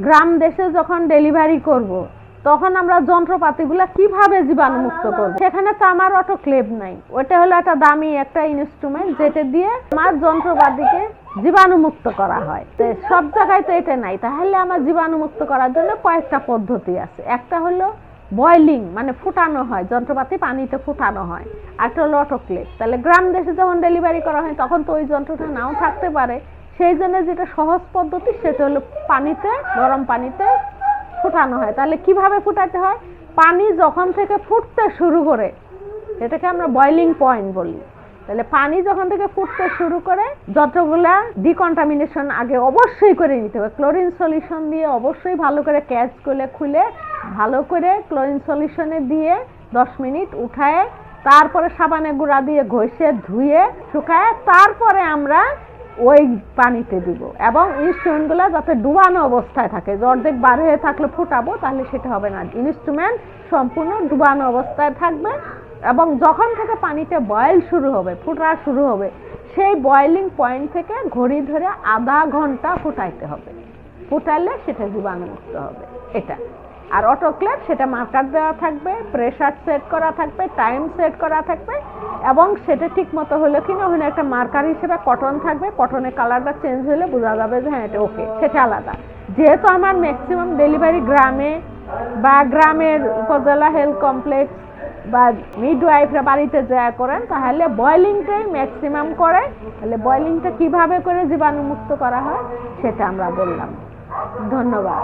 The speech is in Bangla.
গ্রাম দেশে যখন ডেলিভারি করব তখন আমরা যন্ত্রপাতিগুলো কিভাবে জীবাণুমুক্ত করব, সেখানে তো আমার অটোক্লেভ নাই। ওটা হলো একটা দামি একটা ইনস্ট্রুমেন্ট যেটা দিয়ে আমার যন্ত্রপাতিকে জীবাণুমুক্ত করা হয়। সব জায়গায় তো এটা নাই, তাহলে আমার জীবাণুমুক্ত করার জন্য কয়েকটা পদ্ধতি আছে। একটা হলো বয়লিং, মানে ফুটানো হয়, যন্ত্রপাতি পানিতে ফুটানো হয়। একটা হলো অটোক্লেভ। তাহলে গ্রাম দেশে যখন ডেলিভারি করা হয় তখন তো ওই যন্ত্রটা নাও থাকতে পারে, সেই জন্য যেটা সহজ পদ্ধতি সেটা হলো পানিতে, গরম পানিতে ফুটানো হয়। তাহলে কিভাবে ফুটাতে হয়? পানি যখন থেকে ফুটতে শুরু করে, এটাকে আমরা বয়লিং পয়েন্ট বলি। তাহলে পানি যখন থেকে ফুটতে শুরু করে যতগুলা ডিকন্টামিনেশন আগে অবশ্যই করে নিতে হবে। ক্লোরিন সলিউশন দিয়ে অবশ্যই ভালো করে ক্যাচ করে খুলে ভালো করে ক্লোরিন সলিউশনে দিয়ে 10 মিনিট উঠায়, তারপরে সাবানের গুঁড়া দিয়ে ঘষে ধুয়ে শুকায়, তারপরে আমরা ওই পানিতে দিব। এবং ইনস্ট্রুমেন্টগুলো যাতে ডুবানো অবস্থায় থাকে, অর্ধেক বার হয়ে থাকলে ফুটাবো তাহলে সেটা হবে না। ইনস্ট্রুমেন্ট সম্পূর্ণ ডুবানো অবস্থায় থাকবে এবং যখন থেকে পানিতে বয়েল শুরু হবে, ফুটা শুরু হবে, সেই বয়েলিং পয়েন্ট থেকে ঘড়ি ধরে আধা ঘন্টা ফুটাইতে হবে। ফুটালে সেটা জীবাণুমুক্ত হবে। এটা আর অটোক্লেভ, সেটা মার্কার দেওয়া থাকবে, প্রেসার সেট করা থাকবে, টাইম সেট করা থাকবে এবং সেটা ঠিক মতো হলো কিনা ওখানে একটা মার্কার হিসেবে কটন থাকবে। কটনের কালারটা চেঞ্জ হলে বোঝা যাবে যে হ্যাঁ এটা ওকে, সেটা আলাদা। যেহেতু আমার ম্যাক্সিমাম ডেলিভারি গ্রামে বা গ্রামের উপজেলা হেলথ কমপ্লেক্স বা মিডওয়াইফরা বাড়িতে যা করেন, তাহলে বয়লিংটাই ম্যাক্সিমাম করে। তাহলে বয়লিংটা কিভাবে করে জীবাণুমুক্ত করা হয় সেটা আমরা বললাম। ধন্যবাদ।